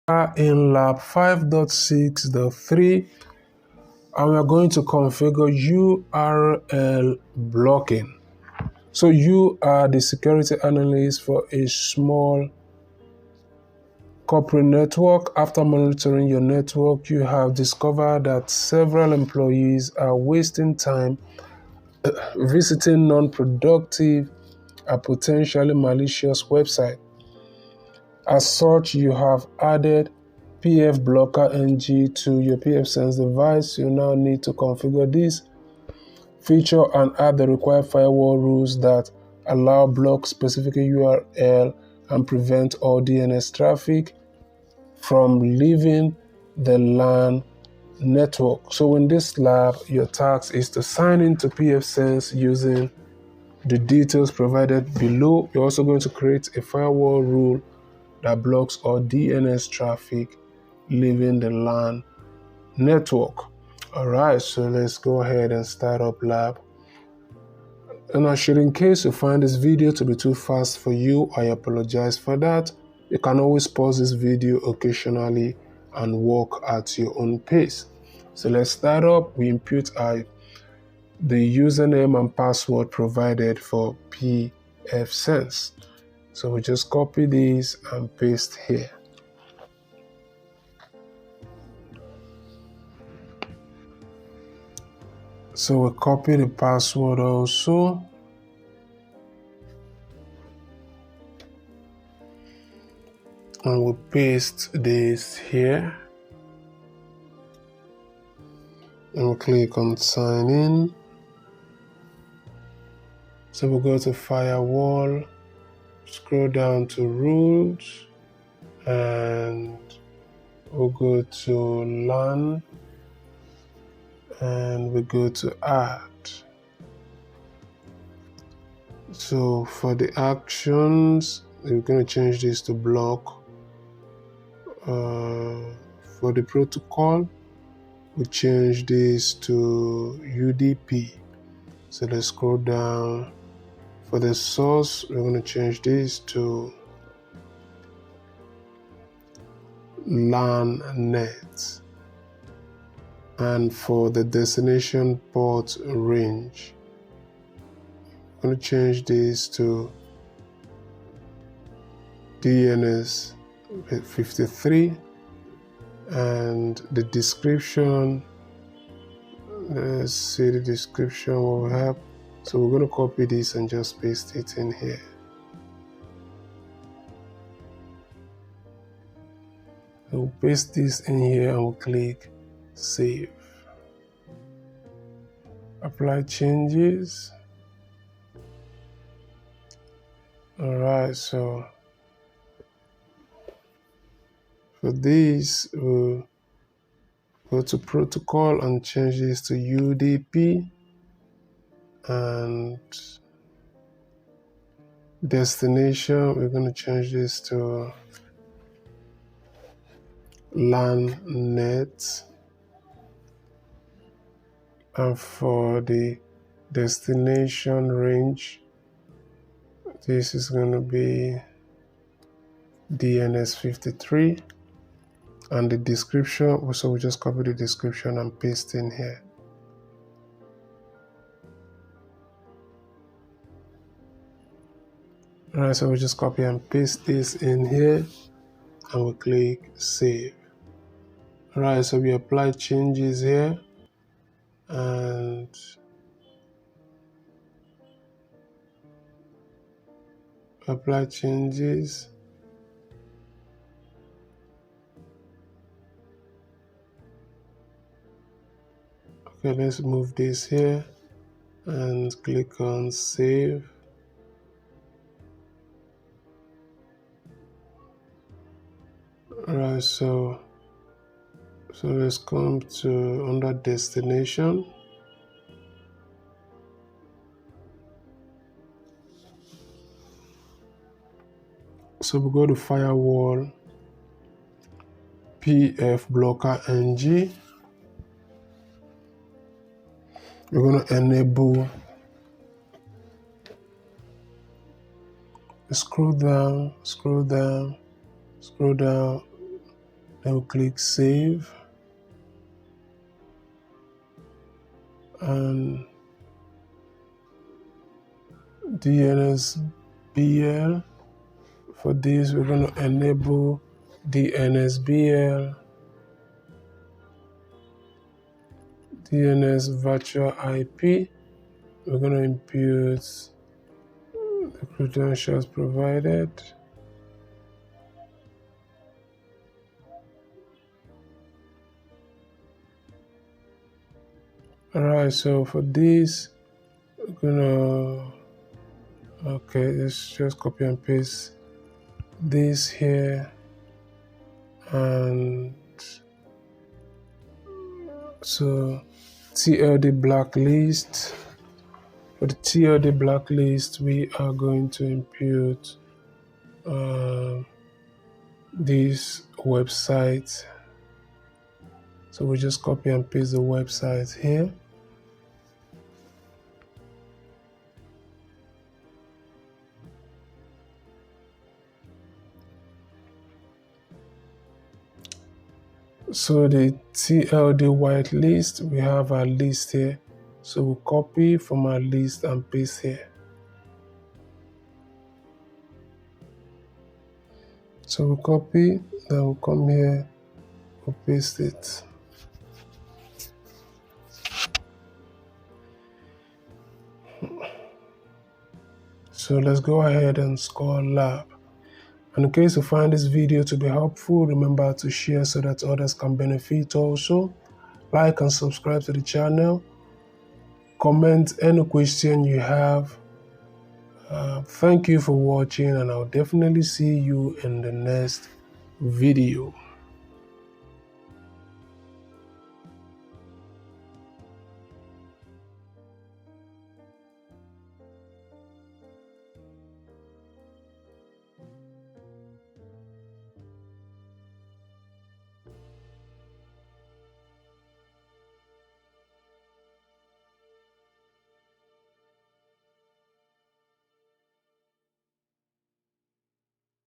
are in lab 5.6.3 and we are going to configure URL blocking. So you are the security analyst for a small corporate network. After monitoring your network, you have discovered that several employees are wasting time visiting non-productive and potentially malicious websites. As such, you have added PF Blocker NG to your pfSense device. You now need to configure this feature and add the required firewall rules that allow block specific URL and prevent all DNS traffic from leaving the LAN network. So in this lab, your task is to sign into pfSense using the details provided below. You're also going to create a firewall rule that blocks all DNS traffic leaving the LAN network. All right, so let's go ahead and start up lab. And in case you find this video to be too fast for you, I apologize for that. You can always pause this video occasionally and work at your own pace. So let's start up. We input the username and password provided for pfSense. So we just copy these and paste here. So we copy the password also. And we paste this here. And we click on sign in. So we go to firewall, scroll down to rules, and we'll go to LAN, and we go to add. So for the actions, we're going to change this to block. For the protocol, we change this to UDP. So let's scroll down. For the source, we're going to change this to LAN net. And for the destination port range, I'm going to change this to DNS 53. And the description, let's see the description what we have. So we're going to copy this and just paste it in here. We'll paste this in here and we'll click save. Apply changes. All right, so for this, we'll go to protocol and change this to UDP, and destination, we're going to change this to LAN net. And for the destination range, this is going to be DNS 53. And the description, so we just copy the description and paste in here. All right, so we just copy and paste this in here and we click save. All right, so we apply changes here and apply changes. Okay, let's move this here and click on save. Alright, so let's come to under destination. So we go to firewall, PF Blocker NG. We're going to enable, scroll down, Then we'll click save, and DNSBL. For this, we're going to enable DNSBL, DNS virtual IP. We're going to impute the credentials provided. Alright, so for this, we're gonna, okay, let's just copy and paste this here, and so TLD blacklist. For the TLD blacklist, we are going to impute this website. So we just copy and paste the website here. So the TLD whitelist, we have our list here. So we'll copy from our list and paste here. So we'll copy, then we'll come here, we'll paste it. So let's go ahead and score lab. And in case you find this video to be helpful, remember to share so that others can benefit also. Like and subscribe to the channel. Comment any question you have. Thank you for watching, and I'll definitely see you in the next video.